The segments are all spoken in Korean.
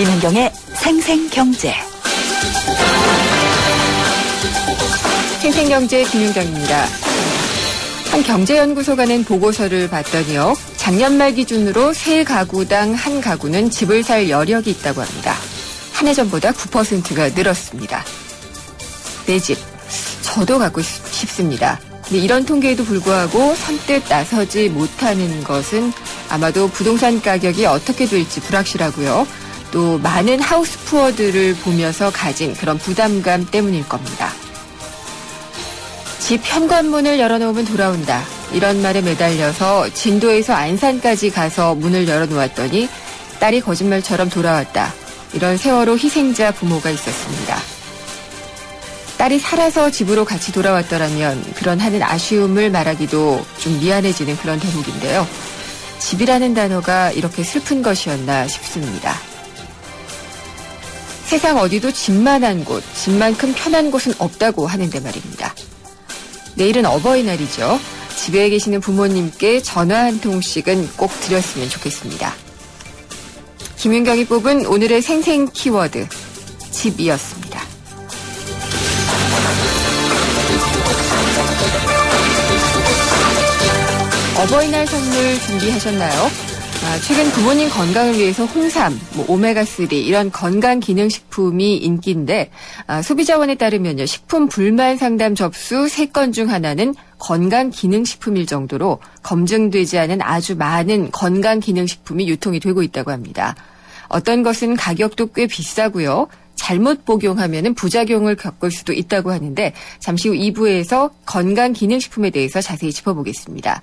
김현경의 생생경제. 생생경제 김윤경입니다. 한 경제연구소가 낸 보고서를 봤더니요. 작년 말 기준으로 세 가구당 한 가구는 집을 살 여력이 있다고 합니다. 한 해 전보다 9%가 늘었습니다. 내 집, 저도 갖고 싶습니다. 근데 이런 통계에도 불구하고 선뜻 나서지 못하는 것은 아마도 부동산 가격이 어떻게 될지 불확실하고요. 또 많은 하우스 푸어들을 보면서 가진 그런 부담감 때문일 겁니다. 집 현관문을 열어놓으면 돌아온다. 이런 말에 매달려서 진도에서 안산까지 가서 문을 열어놓았더니 딸이 거짓말처럼 돌아왔다. 이런 세월호 희생자 부모가 있었습니다. 딸이 살아서 집으로 같이 돌아왔더라면 그런 하는 아쉬움을 말하기도 좀 미안해지는 그런 대목인데요. 집이라는 단어가 이렇게 슬픈 것이었나 싶습니다. 세상 어디도 집만한 곳, 집만큼 편한 곳은 없다고 하는데 말입니다. 내일은 어버이날이죠. 집에 계시는 부모님께 전화 한 통씩은 꼭 드렸으면 좋겠습니다. 김윤경이 뽑은 오늘의 생생 키워드, 집이었습니다. 어버이날 선물 준비하셨나요? 최근 부모님 건강을 위해서 홍삼, 오메가3 이런 건강기능식품이 인기인데 소비자원에 따르면요. 식품 불만 상담 접수 3건 중 하나는 건강기능식품일 정도로 검증되지 않은 아주 많은 건강기능식품이 유통이 되고 있다고 합니다. 어떤 것은 가격도 꽤 비싸고요. 잘못 복용하면 부작용을 겪을 수도 있다고 하는데 잠시 후 2부에서 건강기능식품에 대해서 자세히 짚어보겠습니다.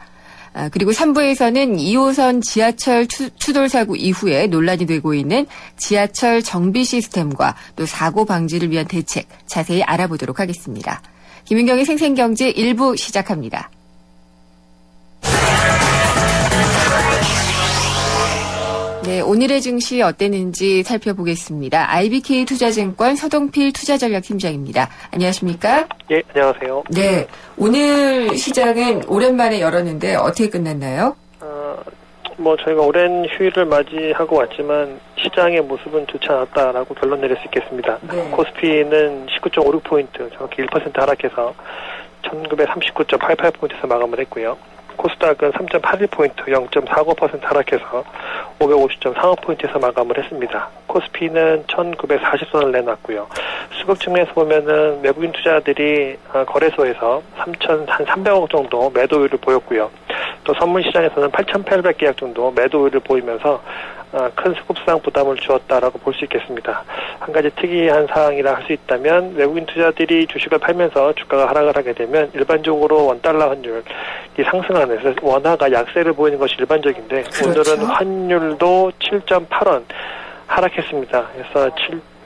그리고 3부에서는 2호선 지하철 추돌 사고 이후에 논란이 되고 있는 지하철 정비 시스템과 또 사고 방지를 위한 대책 자세히 알아보도록 하겠습니다. 김윤경의 생생경제 1부 시작합니다. 네, 오늘의 증시 어땠는지 살펴보겠습니다. IBK 투자증권 서동필 투자전략팀장입니다. 안녕하십니까? 예, 안녕하세요. 네, 오늘 시장은 오랜만에 열었는데 어떻게 끝났나요? 저희가 오랜 휴일을 맞이하고 왔지만 시장의 모습은 좋지 않았다라고 결론 내릴 수 있겠습니다. 네. 코스피는 19.56포인트, 정확히 1% 하락해서 1939.88포인트에서 마감을 했고요. 코스닥은 3.81포인트, 0.49% 하락해서 550.35포인트에서 마감을 했습니다. 코스피는 1940선을 내놨고요. 수급 측면에서 보면은 외국인 투자들이 거래소에서 3,300억 정도 매도율을 보였고요. 또 선물 시장에서는 8,800계약 정도 매도율을 보이면서 큰 수급상 부담을 주었다라고 볼 수 있겠습니다. 한 가지 특이한 사항이라 할 수 있다면 외국인 투자들이 주식을 팔면서 주가가 하락을 하게 되면 일반적으로 원달러 환율이 상승하면서 원화가 약세를 보이는 것이 일반적인데 그렇죠? 오늘은 환율도 7.8원 하락했습니다. 그래서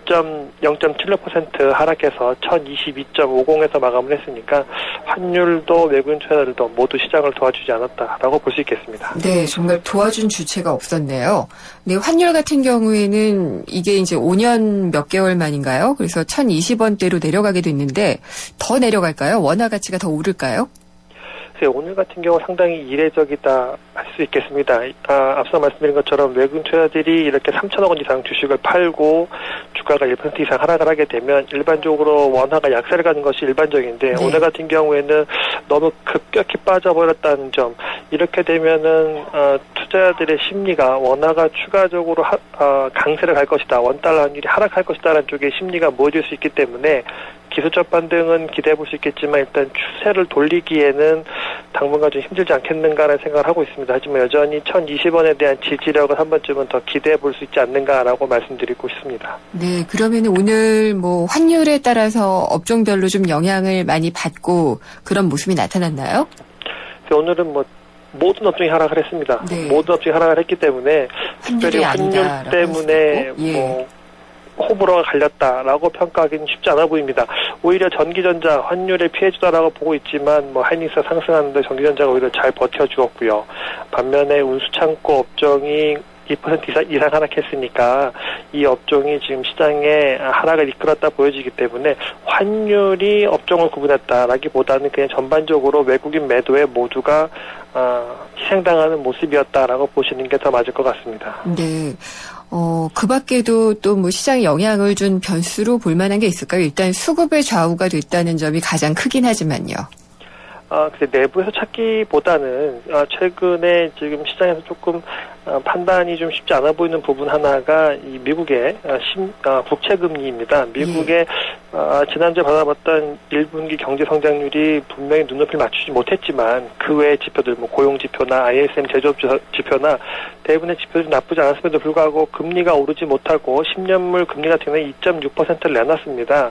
0.76% 하락해서 1022.50에서 마감을 했으니까 환율도 외국인 투자자들도 모두 시장을 도와주지 않았다라고 볼 수 있겠습니다. 네, 정말 도와준 주체가 없었네요. 네, 환율 같은 경우에는 이게 이제 5년 몇 개월 만인가요? 그래서 1020원대로 내려가게 됐는데 더 내려갈까요? 원화 가치가 더 오를까요? 오늘 같은 경우 상당히 이례적이다 할 수 있겠습니다. 앞서 말씀드린 것처럼 외국인 투자들이 이렇게 3천억 원 이상 주식을 팔고 주가가 1% 이상 하락을 하게 되면 일반적으로 원화가 약세를 가는 것이 일반적인데 네. 오늘 같은 경우에는 너무 급격히 빠져버렸다는 점, 이렇게 되면은 투자자들의 심리가 원화가 추가적으로 강세를 갈 것이다, 원달러 환율이 하락할 것이다라는 쪽에 심리가 모여질 수 있기 때문에 기술적 반등은 기대해 볼 수 있겠지만 일단 추세를 돌리기에는 당분간 좀 힘들지 않겠는가라는 생각을 하고 있습니다. 하지만 여전히 1020원에 대한 지지력을 한 번쯤은 더 기대해 볼 수 있지 않는가라고 말씀드리고 싶습니다. 네, 그러면 오늘 환율에 따라서 업종별로 좀 영향을 많이 받고 그런 모습이 나타났나요? 오늘은 모든 업종이 하락을 했습니다. 네. 모든 업종이 하락을 했기 때문에 특별히 환율 때문에 호불호가 갈렸다라고 평가하기는 쉽지 않아 보입니다. 오히려 전기전자 환율의 피해주다라고 보고 있지만 하이닉스가 상승하는데 전기전자가 오히려 잘 버텨주었고요. 반면에 운수창고 업종이 2% 이상 하락했으니까 이 업종이 지금 시장에 하락을 이끌었다 보여지기 때문에 환율이 업종을 구분했다라기보다는 그냥 전반적으로 외국인 매도에 모두가 희생당하는 모습이었다라고 보시는 게 더 맞을 것 같습니다. 네. 그 밖에도 또 뭐 시장에 영향을 준 변수로 볼 만한 게 있을까요? 일단 수급의 좌우가 됐다는 점이 가장 크긴 하지만요. 근데 내부에서 찾기보다는 최근에 지금 시장에서 조금 판단이 좀 쉽지 않아 보이는 부분 하나가 이 미국의 국채금리입니다. 미국의 지난주에 받아봤던 1분기 경제 성장률이 분명히 눈높이를 맞추지 못했지만 그 외의 지표들, 뭐 고용 지표나 ISM 제조업 지표나 대부분의 지표들이 나쁘지 않았음에도 불구하고 금리가 오르지 못하고 10년물 금리 같은 경우에 2.6%를 내놨습니다.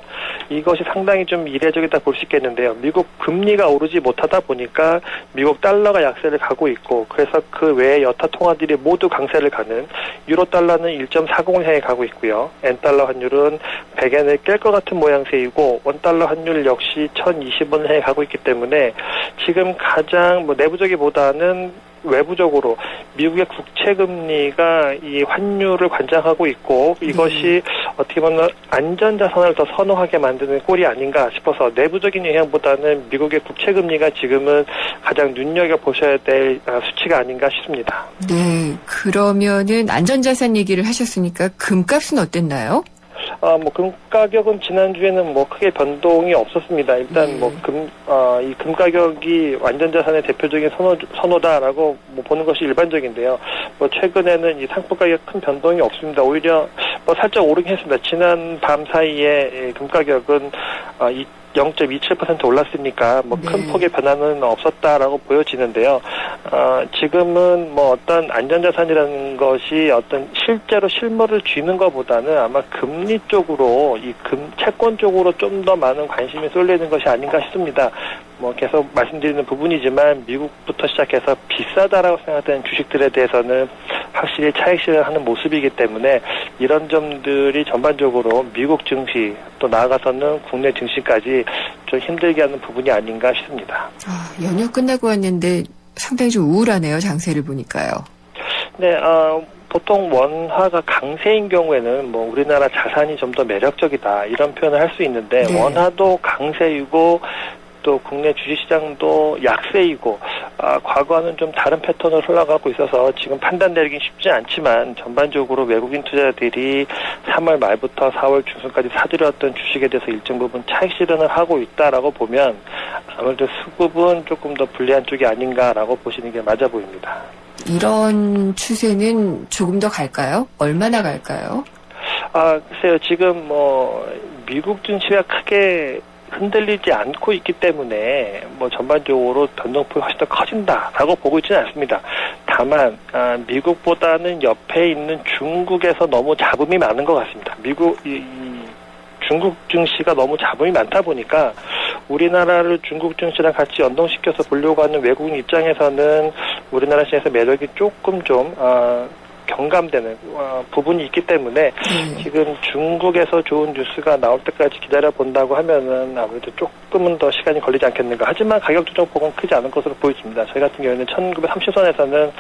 이것이 상당히 좀 이례적이다 볼 수 있겠는데요. 미국 금리가 오르지 못하다 보니까 미국 달러가 약세를 가고 있고 그래서 그 외의 여타 통화들이 모두 강세를 가는 유로 달러는 1.40을 향해 가고 있고요. 엔달러 환율은 100엔을 깰 것 같은 모양새이고 원달러 환율 역시 1020원을 향해 가고 있기 때문에 지금 가장 내부적이보다는 외부적으로 미국의 국채금리가 이 환율을 관장하고 있고 이것이 어떻게 보면 안전자산을 더 선호하게 만드는 꼴이 아닌가 싶어서 내부적인 영향보다는 미국의 국채금리가 지금은 가장 눈여겨보셔야 될 수치가 아닌가 싶습니다. 네, 그러면은 안전자산 얘기를 하셨으니까 금값은 어땠나요? 금 가격은 지난주에는 크게 변동이 없었습니다. 일단 이 금 가격이 완전 자산의 대표적인 선호다라고 보는 것이 일반적인데요. 최근에는 이 상품 가격 큰 변동이 없습니다. 오히려 살짝 오르긴 했습니다. 지난 밤 사이에 금 가격은 0.27% 올랐으니까 큰 폭의 변화는 없었다라고 보여지는데요. 지금은 어떤 안전자산이라는 것이 어떤 실제로 실물을 쥐는 것보다는 아마 금리 쪽으로 채권 쪽으로 좀 더 많은 관심이 쏠리는 것이 아닌가 싶습니다. 계속 말씀드리는 부분이지만 미국부터 시작해서 비싸다라고 생각되는 주식들에 대해서는 확실히 차익 실현하는 모습이기 때문에 이런 점들이 전반적으로 미국 증시 또 나아가서는 국내 증시까지 좀 힘들게 하는 부분이 아닌가 싶습니다. 연휴 끝나고 왔는데 상당히 좀 우울하네요. 장세를 보니까요. 네, 보통 원화가 강세인 경우에는 우리나라 자산이 좀 더 매력적이다 이런 표현을 할 수 있는데 네. 원화도 강세이고 또 국내 주식시장도 약세이고 과거와는 좀 다른 패턴으로 흘러가고 있어서 지금 판단 내리긴 쉽지 않지만 전반적으로 외국인 투자자들이 3월 말부터 4월 중순까지 사들였던 주식에 대해서 일정 부분 차익 실현을 하고 있다라고 보면 아무래도 수급은 조금 더 불리한 쪽이 아닌가라고 보시는 게 맞아 보입니다. 이런 추세는 조금 더 갈까요? 얼마나 갈까요? 글쎄요. 지금 미국 증시가 크게 흔들리지 않고 있기 때문에 전반적으로 변동폭이 훨씬 더 커진다라고 보고 있지는 않습니다. 다만 미국보다는 옆에 있는 중국에서 너무 잡음이 많은 것 같습니다. 중국 증시가 너무 잡음이 많다 보니까 우리나라를 중국 증시랑 같이 연동시켜서 보려고 하는 외국인 입장에서는 우리나라 시장에서 매력이 조금 좀 경감되는 부분이 있기 때문에 지금 중국에서 좋은 뉴스가 나올 때까지 기다려본다고 하면은 아무래도 조금은 더 시간이 걸리지 않겠는가. 하지만 가격 조정폭은 크지 않은 것으로 보여집니다. 저희 같은 경우에는 1930선에서는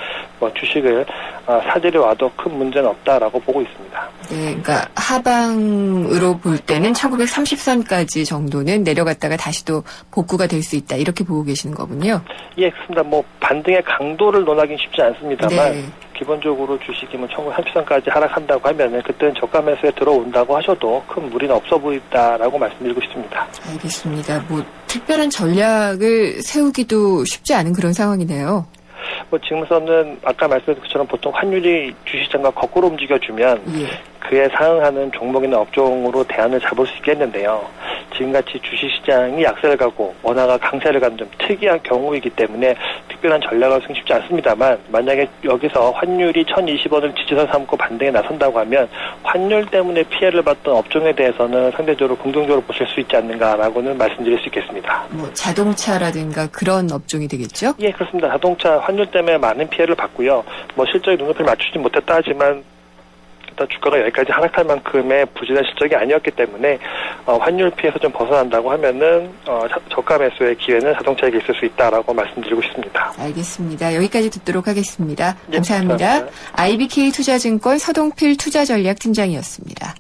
주식을 사들여 와도 큰 문제는 없다라고 보고 있습니다. 네, 그러니까 하방으로 볼 때는 1930선까지 정도는 내려갔다가 다시 또 복구가 될 수 있다. 이렇게 보고 계시는 거군요. 예, 그렇습니다. 반등의 강도를 논하기는 쉽지 않습니다만 네. 기본적으로 주식이 1930선까지 하락한다고 하면은 그때는 저가 매수에 들어온다고 하셔도 큰 무리는 없어 보인다라고 말씀드리고 싶습니다. 알겠습니다. 특별한 전략을 세우기도 쉽지 않은 그런 상황이네요. 지금서는 아까 말씀드린 것처럼 보통 환율이 주시장과 거꾸로 움직여주면 그에 상응하는 종목이나 업종으로 대안을 잡을 수 있겠는데요. 지금같이 주식시장이 약세를 가고 원화가 강세를 가는 좀 특이한 경우이기 때문에 특별한 전략을 쓰기 쉽지 않습니다만 만약에 여기서 환율이 1020원을 지지선 삼고 반등에 나선다고 하면 환율 때문에 피해를 봤던 업종에 대해서는 상대적으로 긍정적으로 보실 수 있지 않는가라고는 말씀드릴 수 있겠습니다. 자동차라든가 그런 업종이 되겠죠? 예, 그렇습니다. 자동차 환율 때문에 많은 피해를 봤고요. 실적이 눈높이를 맞추지 못했다 하지만 일단 주가가 여기까지 하락할 만큼의 부진한 실적이 아니었기 때문에 환율 피해서 좀 벗어난다고 하면은 저가 매수의 기회는 자동차에게 있을 수 있다라고 말씀드리고 싶습니다. 알겠습니다. 여기까지 듣도록 하겠습니다. 네, 감사합니다. 감사합니다. IBK 투자증권 서동필 투자전략팀장이었습니다.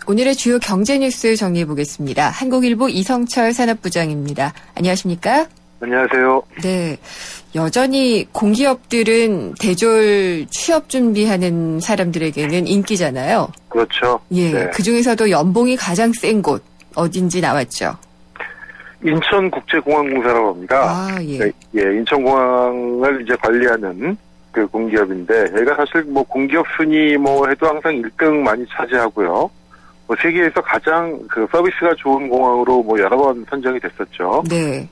오늘의 주요 경제 뉴스 정리해 보겠습니다. 한국일보 이성철 산업부장입니다. 안녕하십니까? 안녕하세요. 네. 여전히 공기업들은 대졸 취업 준비하는 사람들에게는 인기잖아요. 그렇죠. 예. 네. 그 중에서도 연봉이 가장 센 곳, 어딘지 나왔죠. 인천국제공항공사라고 합니다. 아, 예. 네, 예, 인천공항을 이제 관리하는 그 공기업인데, 얘가 사실 뭐 공기업 순위 뭐 해도 항상 1등 많이 차지하고요. 뭐 세계에서 가장 그 서비스가 좋은 공항으로 뭐 여러 번 선정이 됐었죠. 네.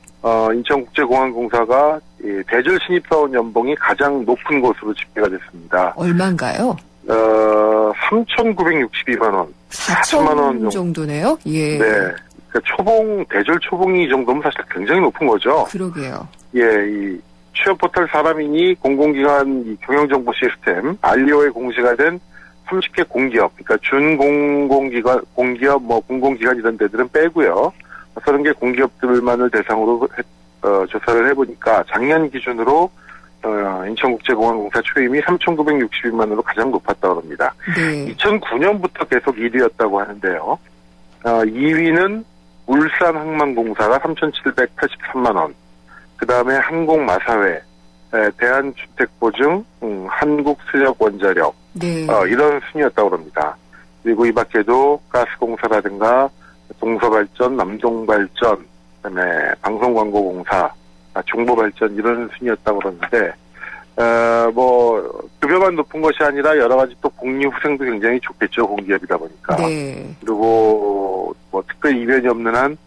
인천국제공항공사가 이 대졸 신입사원 연봉이 가장 높은 곳으로 집계가 됐습니다. 얼마인가요? 3,962만 원. 4천 원 정도네요? 예. 네. 그러니까 대졸 초봉이 이 정도면 사실 굉장히 높은 거죠. 그러게요. 예, 이 취업 포털 사람이니 공공기관 이 경영정보 시스템, 알리오에 공시가 된 30개 공기업, 그러니까 준공공기관, 공기업, 뭐 공공기관 이런 데들은 빼고요. 30개 공기업들만을 대상으로 조사를 해보니까 작년 기준으로 인천국제공항공사 초임이 3,962만으로 가장 높았다고 합니다. 네. 2009년부터 계속 1위였다고 하는데요. 2위는 울산항만공사가 3,783만 원. 그 다음에 항공마사회, 대한주택보증, 한국수력원자력, 네. 이런 순이었다고 합니다. 그리고 이 밖에도 가스공사라든가 동서발전, 남동발전, 그다음에 방송광고공사, 정보발전 이런 순이었다고 그러는데 급여만 높은 것이 아니라 여러 가지 또 복리 후생도 굉장히 좋겠죠, 공기업이다 보니까. 네. 그리고 뭐 특별 이변이 없는 한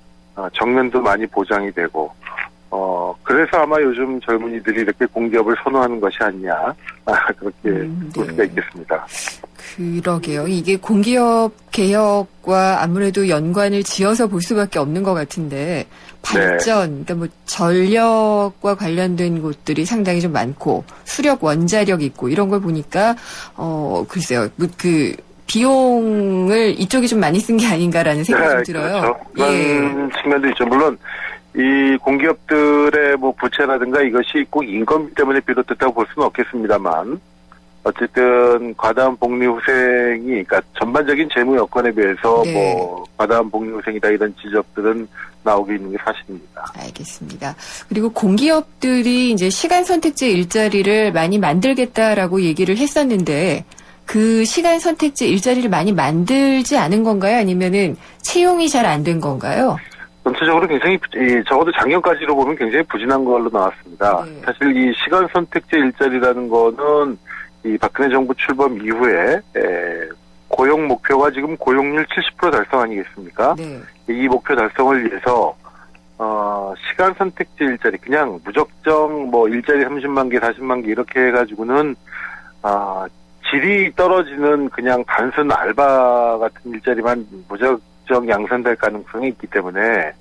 정년도 많이 보장이 되고 그래서 아마 요즘 젊은이들이 이렇게 공기업을 선호하는 것이 아니냐 그렇게 볼 수가 있겠습니다. 그러게요. 이게 공기업 개혁과 아무래도 연관을 지어서 볼 수밖에 없는 것 같은데 발전, 그러니까 뭐 전력과 관련된 곳들이 상당히 좀 많고 수력 원자력 있고 이런 걸 보니까 글쎄요, 그 비용을 이쪽이 좀 많이 쓴 게 아닌가라는 생각이 좀 들어요. 그렇죠. 그런 측면도 있죠. 물론 이 공기업들의 뭐 부채라든가 이것이 꼭 인건비 때문에 비롯됐다고 볼 수는 없겠습니다만 어쨌든 과다한 복리 후생이 그러니까 전반적인 재무 여건에 비해서 뭐 과다한 복리 후생이다 이런 지적들은 나오고 있는 게 사실입니다. 알겠습니다. 그리고 공기업들이 이제 시간 선택제 일자리를 많이 만들겠다라고 얘기를 했었는데 그 시간 선택제 일자리를 많이 만들지 않은 건가요? 아니면은 채용이 잘 안 된 건가요? 전체적으로 굉장히 적어도 작년까지로 보면 굉장히 부진한 걸로 나왔습니다. 네. 사실 이 시간 선택제 일자리라는 거는 이 박근혜 정부 출범 이후에 고용 목표가 지금 고용률 70% 달성 아니겠습니까? 네. 이 목표 달성을 위해서 시간 선택제 일자리 그냥 무적정 뭐 일자리 30만 개, 40만 개 이렇게 해가지고는 질이 떨어지는 그냥 단순 알바 같은 일자리만 무적정 양산될 가능성이 있기 때문에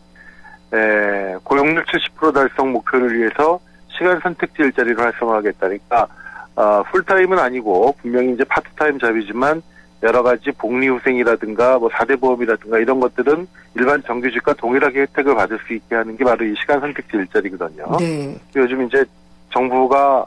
고용률 70% 달성 목표를 위해서 시간 선택제 일자리를 활성화하겠다니까 풀타임은 아니고 분명히 이제 파트타임 잡이지만 여러 가지 복리후생이라든가 뭐 4대 보험이라든가 이런 것들은 일반 정규직과 동일하게 혜택을 받을 수 있게 하는 게 바로 이 시간 선택제 일자리거든요. 네. 요즘 이제 정부가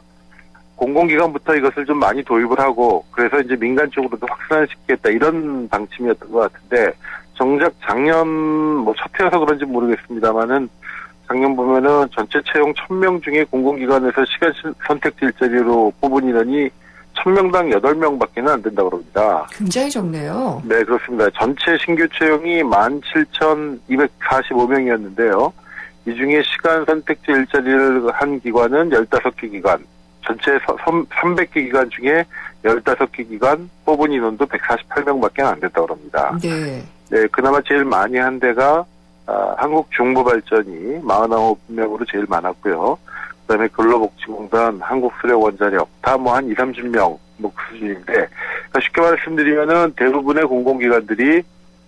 공공기관부터 이것을 좀 많이 도입을 하고 그래서 이제 민간 쪽으로도 확산시키겠다 이런 방침이었던 것 같은데 정작 작년 뭐 첫 해여서 그런지 모르겠습니다만은 작년 보면은 전체 채용 1,000명 중에 공공기관에서 시간 선택제 일자리로 뽑은 인원이 1,000명당 8명밖에는 안 된다고 그럽니다. 굉장히 적네요. 네, 그렇습니다. 전체 신규 채용이 17,245명이었는데요. 이 중에 시간 선택제 일자리를 한 기관은 15개 기관, 전체 300개 기관 중에 15개 기관 뽑은 인원도 148명밖에 안 된다고 합니다. 네. 네, 그나마 제일 많이 한 데가 한국정보발전이 49명으로 제일 많았고요. 그다음에 근로복지공단, 한국수력원자력 다 뭐 한 20-30명 뭐 그 수준인데 그러니까 쉽게 말씀드리면은 대부분의 공공기관들이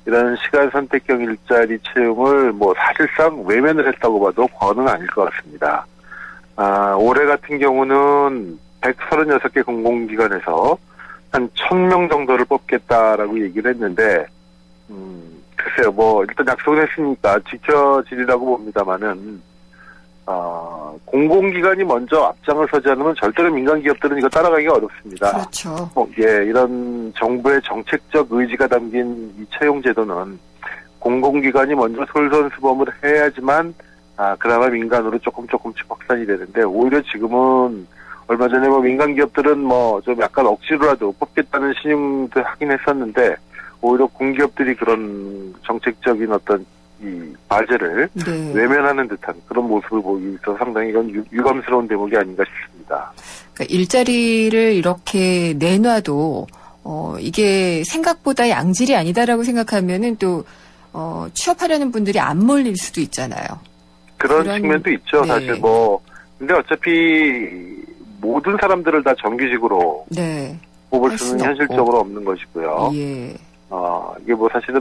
이런 시간 선택형 일자리 채용을 뭐 사실상 외면을 했다고 봐도 과언은 아닐 것 같습니다. 올해 같은 경우는 136개 공공기관에서 한 1,000명 정도를 뽑겠다라고 얘기를 했는데 글쎄요, 뭐 일단 약속을 했으니까 지켜지리라고 봅니다만은 공공기관이 먼저 앞장을 서지 않으면 절대로 민간 기업들은 이거 따라가기가 어렵습니다. 그렇죠. 이런 정부의 정책적 의지가 담긴 이 채용 제도는 공공기관이 먼저 솔선수범을 해야지만 그나마 민간으로 조금씩 확산이 되는데, 오히려 지금은 얼마 전에 뭐 민간 기업들은 뭐 좀 약간 억지로라도 뽑겠다는 신용도 하긴 했었는데, 오히려 공기업들이 그런 정책적인 어떤 이 과제를 네. 외면하는 듯한 그런 모습을 보이고 있어서 상당히 이건 유감스러운 대목이 아닌가 싶습니다. 그러니까 일자리를 이렇게 내놔도 이게 생각보다 양질이 아니다라고 생각하면은 또 취업하려는 분들이 안 몰릴 수도 있잖아요. 그런 측면도 있죠. 네. 사실 뭐 근데 어차피 모든 사람들을 다 정규직으로 네. 뽑을 할 수는 수는 현실적으로 없는 것이고요. 예. 이게 뭐 사실은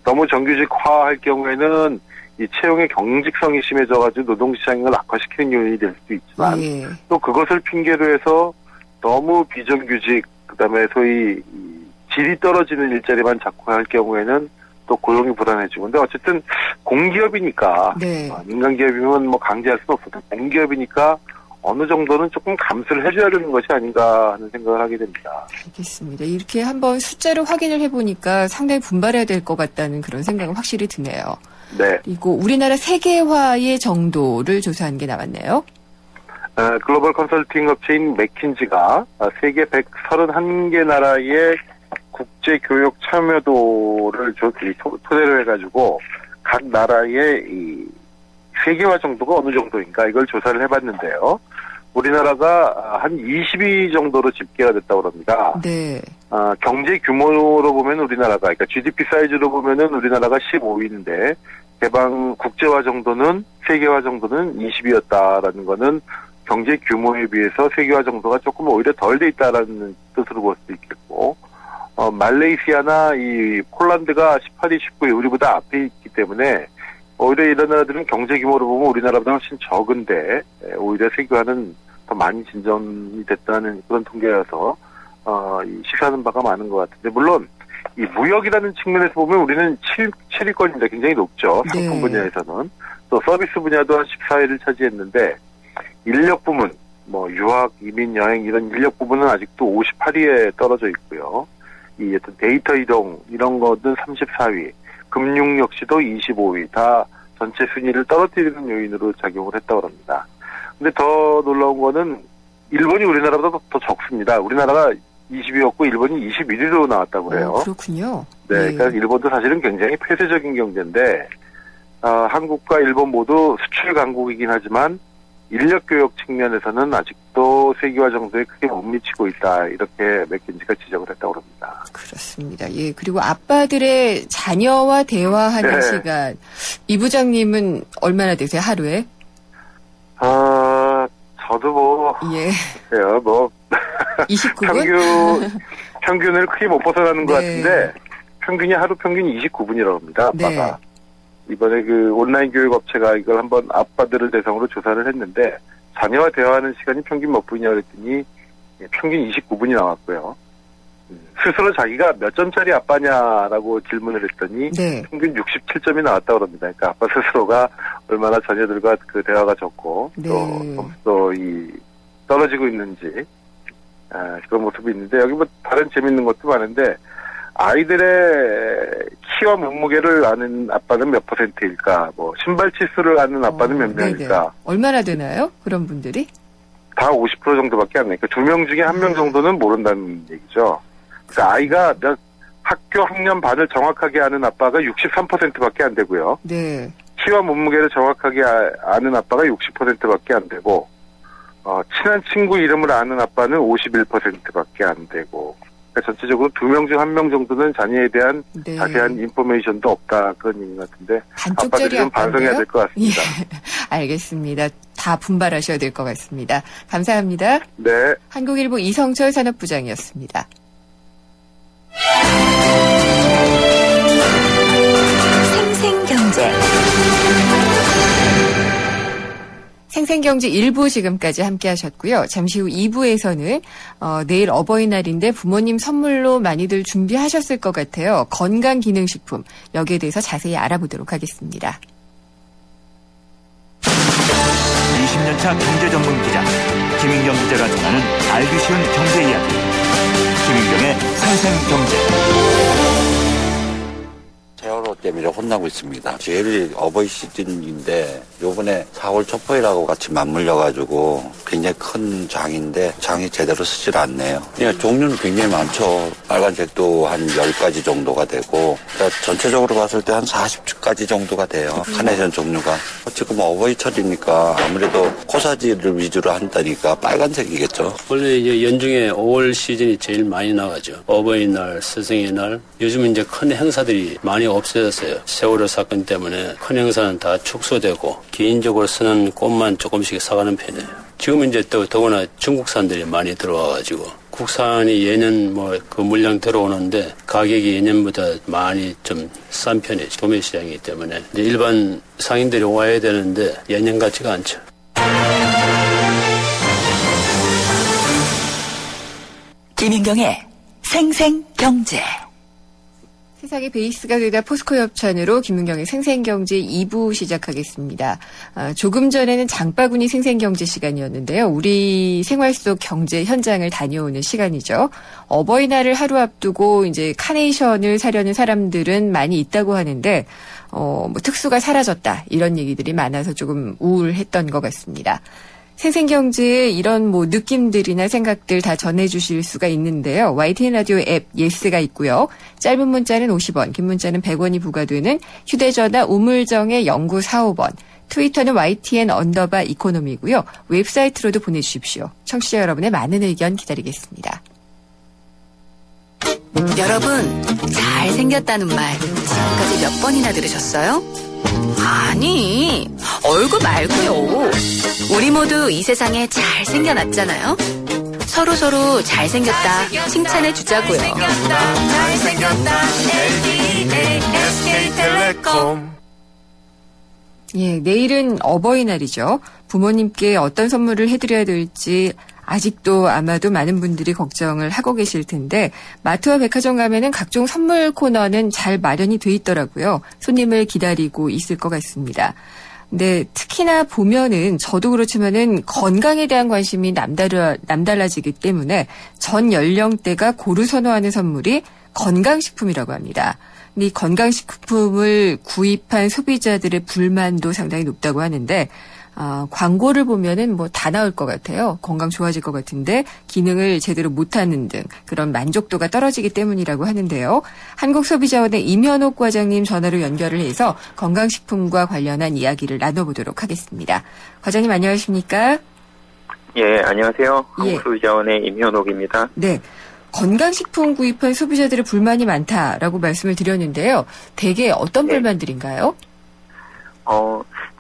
너무 정규직화할 경우에는 이 채용의 경직성이 심해져가지고 노동시장을 악화시키는 요인이 될 수도 있지만 예. 또 그것을 핑계로 해서 너무 비정규직, 그다음에 소위 질이 떨어지는 일자리만 자꾸 할 경우에는 또 고용이 불안해지고. 근데 어쨌든 공기업이니까 네. 민간 기업이면 뭐 강제할 수는 없어도 공기업이니까 어느 정도는 조금 감수를 해줘야 되는 것이 아닌가 하는 생각을 하게 됩니다. 알겠습니다. 이렇게 한번 숫자로 확인을 해보니까 상당히 분발해야 될 것 같다는 그런 생각은 확실히 드네요. 네. 그리고 우리나라 세계화의 정도를 조사한 게 나왔네요. 글로벌 컨설팅 업체인 맥킨지가 세계 131개 나라의 국제교육 참여도를 토대로 해가지고 각 나라의 이 세계화 정도가 어느 정도인가 이걸 조사를 해봤는데요. 우리나라가 한 20위 정도로 집계가 됐다고 합니다. 네. 경제 규모로 보면 우리나라가, 그러니까 GDP 사이즈로 보면은 우리나라가 15위인데 개방 국제화 정도는 세계화 정도는 20위였다라는 거는 경제 규모에 비해서 세계화 정도가 조금 오히려 덜 돼 있다라는 뜻으로 볼 수도 있겠고, 말레이시아나 이 폴란드가 18위, 19위 우리보다 앞에 있기 때문에 오히려 이런 나라들은 경제 규모로 보면 우리나라보다 훨씬 적은데 오히려 세계화는 더 많이 진전이 됐다는 그런 통계여서 시사하는 바가 많은 것 같은데, 물론 이 무역이라는 측면에서 보면 우리는 7위권입니다. 굉장히 높죠. 상품 네. 분야에서는. 또 서비스 분야도 한 14위를 차지했는데 인력 부문, 뭐 유학, 이민, 여행 이런 인력 부분은 아직도 58위에 떨어져 있고요. 이 어떤 데이터 이동 이런 것은 34위, 금융 역시도 25위, 다 전체 순위를 떨어뜨리는 요인으로 작용을 했다고 합니다. 근데 더 놀라운 거는 일본이 우리나라보다 더 적습니다. 우리나라가 20위였고 일본이 21위로 나왔다고 그래요. 그렇군요. 네, 그러니까 일본도 사실은 굉장히 폐쇄적인 경제인데 한국과 일본 모두 수출 강국이긴 하지만 인력 교육 측면에서는 아직도 세계화 정도에 크게 못 미치고 있다. 이렇게 맥킨지가 지적을 했다고 합니다. 그렇습니다. 예. 그리고 아빠들의 자녀와 대화하는 네. 시간. 이 부장님은 얼마나 되세요, 하루에? 저도 뭐, 예. 글쎄요, 뭐, 29분? 평균을 크게 못 벗어나는 것 네. 같은데, 하루 평균이 29분이라고 합니다, 아빠가. 네. 이번에 그 온라인 교육 업체가 이걸 한번 아빠들을 대상으로 조사를 했는데, 자녀와 대화하는 시간이 평균 몇 분이냐 그랬더니, 평균 29분이 나왔고요. 스스로 자기가 몇 점짜리 아빠냐라고 질문을 했더니, 네. 평균 67점이 나왔다고 합니다. 그러니까 아빠 스스로가 얼마나 자녀들과 그 대화가 적고, 네. 또 떨어지고 있는지, 그런 모습이 있는데, 여기 뭐 다른 재밌는 것도 많은데, 아이들의 키와 몸무게를 아는 아빠는 몇 %일까? 뭐 신발 치수를 아는 아빠는 몇 명일까? 네네. 얼마나 되나요? 그런 분들이? 다 50% 정도밖에 안 되니까 2명 중에 1명 정도는 모른다는 얘기죠. 그러니까 아이가 학교 학년 반을 정확하게 아는 아빠가 63%밖에 안 되고요. 네. 키와 몸무게를 정확하게 아는 아빠가 60%밖에 안 되고, 친한 친구 이름을 아는 아빠는 51%밖에 안 되고. 그러니까 전체적으로 2명 중 1명 정도는 자녀에 대한 네. 자세한 인포메이션도 없다, 그런 얘기 같은데 아빠들이 좀 반성해야 될 것 같습니다. 예. 알겠습니다. 다 분발하셔야 될 것 같습니다. 감사합니다. 네. 한국일보 이성철 산업부장이었습니다. 생생경제. 생생경제 1부 지금까지 함께 하셨고요. 잠시 후 2부에서는 내일 어버이날인데 부모님 선물로 많이들 준비하셨을 것 같아요. 건강기능식품. 여기에 대해서 자세히 알아보도록 하겠습니다. 20년차 경제 전문 기자 김인경 기자가 전하는 알기 쉬운 경제 이야기. 김인경의 생생경제. 제어로 때문에 혼나고 있습니다. 제일 어버이 시즌인데 요번에 4월 촛불이라고 같이 맞물려가지고 굉장히 큰 장인데 장이 제대로 쓰질 않네요. 그러니까 종류는 굉장히 많죠. 빨간색도 한 10가지 정도가 되고 그러니까 전체적으로 봤을 때 한 40가지 정도가 돼요. 카네이션 종류가. 지금 어버이철이니까 아무래도 코사지를 위주로 한다니까 빨간색이겠죠. 원래 이제 연중에 5월 시즌이 제일 많이 나가죠. 어버이날, 스승의 날. 요즘은 이제 큰 행사들이 많이 없어졌어요. 세월호 사건 때문에 큰 행사는 다 축소되고 개인적으로 쓰는 꽃만 조금씩 사가는 편이에요. 지금은 이제 또 더구나 중국산들이 많이 들어와가지고 국산이 예년 그 물량 들어오는데 가격이 예년보다 많이 좀 싼 편이죠. 도매 시장이기 때문에 이제 일반 상인들이 와야 되는데 예년 같지가 않죠. 김인경의 생생경제. 세상의 베이스가 되다 포스코 협찬으로 김은경의 생생경제 2부 시작하겠습니다. 조금 전에는 장바구니 생생경제 시간이었는데요. 우리 생활 속 경제 현장을 다녀오는 시간이죠. 어버이날을 하루 앞두고 이제 카네이션을 사려는 사람들은 많이 있다고 하는데 특수가 사라졌다 이런 얘기들이 많아서 조금 우울했던 것 같습니다. 생생경제의 이런 느낌들이나 생각들 다 전해주실 수가 있는데요. YTN 라디오 앱 예스가 있고요. 짧은 문자는 50원, 긴 문자는 100원이 부과되는 휴대전화 우물정의 0945번, 트위터는 YTN_이코노미고요. 웹사이트로도 보내주십시오. 청취자 여러분의 많은 의견 기다리겠습니다. 여러분, 잘생겼다는 말 지금까지 몇 번이나 들으셨어요? 아니, 얼굴 말고요. 우리 모두 이 세상에 잘생겨났잖아요. 서로 잘생겼다 칭찬해 주자고요. 잘생겼다 LDA SK텔레콤. 예, 내일은 어버이날이죠. 부모님께 어떤 선물을 해드려야 될지 아직도 아마도 많은 분들이 걱정을 하고 계실 텐데 마트와 백화점 가면은 각종 선물 코너는 잘 마련이 돼 있더라고요. 손님을 기다리고 있을 것 같습니다. 근데 특히나 보면은 저도 그렇지만은 건강에 대한 관심이 남달라지기 때문에 전 연령대가 고루 선호하는 선물이 건강식품이라고 합니다. 근데 이 건강식품을 구입한 소비자들의 불만도 상당히 높다고 하는데 광고를 보면은 다 나올 것 같아요. 건강 좋아질 것 같은데 기능을 제대로 못하는 등 그런 만족도가 떨어지기 때문이라고 하는데요. 한국소비자원의 임현옥 과장님 전화로 연결을 해서 건강식품과 관련한 이야기를 나눠보도록 하겠습니다. 과장님 안녕하십니까? 예, 안녕하세요. 예. 한국소비자원의 임현옥입니다. 네. 건강식품 구입한 소비자들의 불만이 많다라고 말씀을 드렸는데요. 대개 어떤 불만들인가요?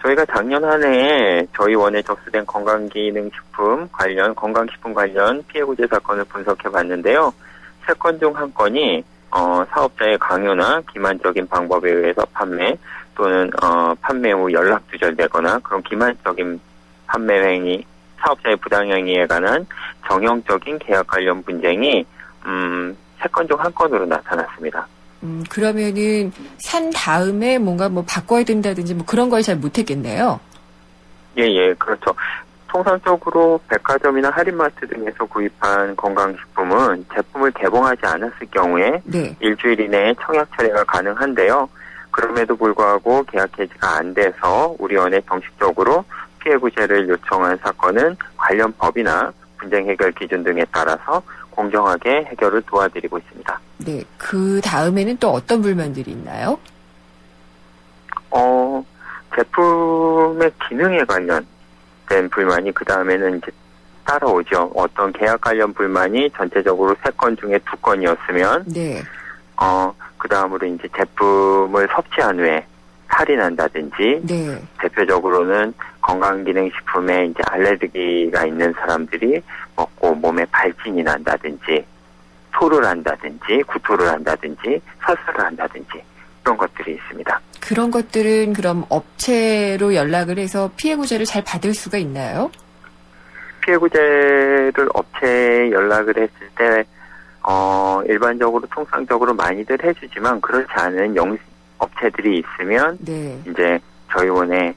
저희가 작년 한 해 저희 원에 접수된 건강기능식품 관련 피해구제 사건을 분석해 봤는데요. 3건 중 1건이, 사업자의 강요나 기만적인 방법에 의해서 판매 또는, 판매 후 연락 두절되거나 그런 기만적인 판매 행위, 사업자의 부당행위에 관한 정형적인 계약 관련 분쟁이, 3건 중 1건으로 나타났습니다. 그러면은 산 다음에 뭔가 바꿔야 된다든지 그런 걸 잘 못했겠네요. 예, 그렇죠. 통상적으로 백화점이나 할인마트 등에서 구입한 건강식품은 제품을 개봉하지 않았을 경우에 네. 일주일 이내에 청약 처리가 가능한데요. 그럼에도 불구하고 계약 해지가 안 돼서 우리 원에 정식적으로 피해 구제를 요청한 사건은 관련 법이나 분쟁 해결 기준 등에 따라서 공정하게 해결을 도와드리고 있습니다. 네, 그 다음에는 또 어떤 불만들이 있나요? 제품의 기능에 관련된 불만이 그 다음에는 이제 따라오죠. 어떤 계약 관련 불만이 전체적으로 3건 중에 2건이었으면, 네. 그 다음으로 이제 제품을 섭취한 후에 탈이 난다든지, 네. 대표적으로는 건강기능식품에 이제 알레르기가 있는 사람들이 먹고 몸에 발진이 난다든지, 토를 한다든지, 구토를 한다든지, 설사를 한다든지, 그런 것들이 있습니다. 그런 것들은 그럼 업체로 연락을 해서 피해 구제를 잘 받을 수가 있나요? 피해 구제를 업체에 연락을 했을 때, 일반적으로 통상적으로 많이들 해주지만 그렇지 않은 업체들이 있으면, 네. 이제 저희 원에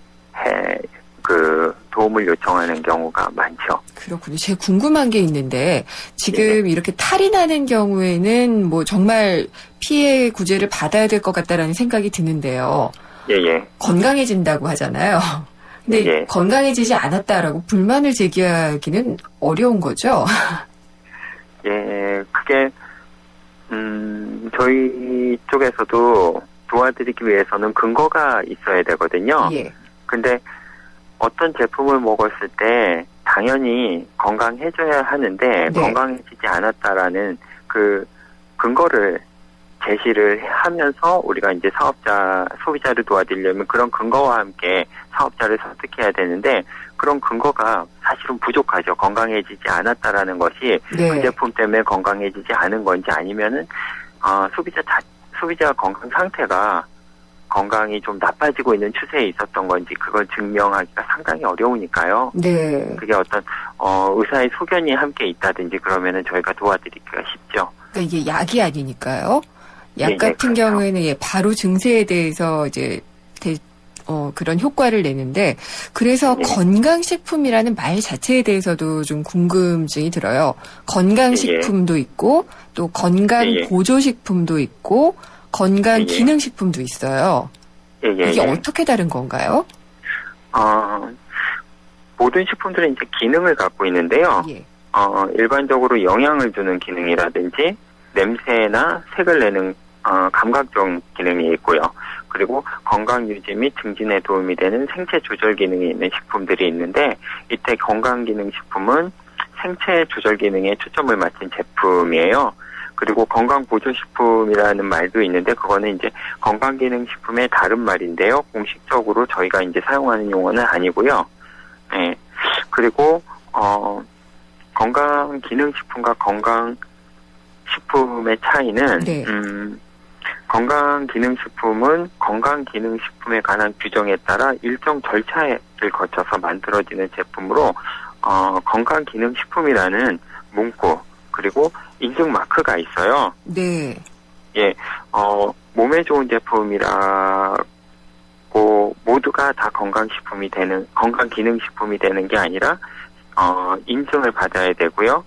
도움을 요청하는 경우가 많죠. 그렇군요. 제가 궁금한 게 있는데 지금 이렇게 탈이 나는 경우에는 뭐 정말 피해 구제를 받아야 될 것 같다라는 생각이 드는데요. 예. 건강해진다고 하잖아요. 근데 건강해지지 않았다라고 불만을 제기하기는 어려운 거죠? 예, 그게 저희 쪽에서도 도와드리기 위해서는 근거가 있어야 되거든요. 예. 근데 어떤 제품을 먹었을 때 당연히 건강해져야 하는데 건강해지지 않았다라는 그 근거를 제시를 하면서 우리가 이제 소비자를 도와드리려면 그런 근거와 함께 사업자를 설득해야 되는데 그런 근거가 사실은 부족하죠. 건강해지지 않았다라는 것이 그 제품 때문에 건강해지지 않은 건지 아니면은 소비자 건강 상태가 건강이 좀 나빠지고 있는 추세에 있었던 건지 그걸 증명하기가 상당히 어려우니까요. 네. 그게 어떤 의사의 소견이 함께 있다든지 그러면은 저희가 도와드리기가 쉽죠. 그러니까 이게 약이 아니니까요. 약 같은 경우에는 바로 증세에 대해서 이제 그런 효과를 내는데 그래서 건강식품이라는 말 자체에 대해서도 좀 궁금증이 들어요. 건강식품도 있고 또 건강보조식품도 있고 건강기능식품도 있어요. 이게 어떻게 다른 건가요? 모든 식품들은 이제 기능을 갖고 있는데요. 일반적으로 영양을 주는 기능이라든지 냄새나 색을 내는 감각적 기능이 있고요. 그리고 건강 유지 및 증진에 도움이 되는 생체 조절 기능이 있는 식품들이 있는데 이때 건강기능식품은 생체 조절 기능에 초점을 맞춘 제품이에요. 그리고 건강보조식품이라는 말도 있는데 그거는 이제 건강기능식품의 다른 말인데요. 공식적으로 저희가 이제 사용하는 용어는 아니고요. 네. 그리고 건강기능식품과 건강식품의 차이는 건강기능식품은 건강기능식품에 관한 규정에 따라 일정 절차를 거쳐서 만들어지는 제품으로 건강기능식품이라는 문구 그리고 인증 마크가 있어요. 네. 몸에 좋은 제품이라고 모두가 다 건강기능식품이 되는 게 아니라 인증을 받아야 되고요.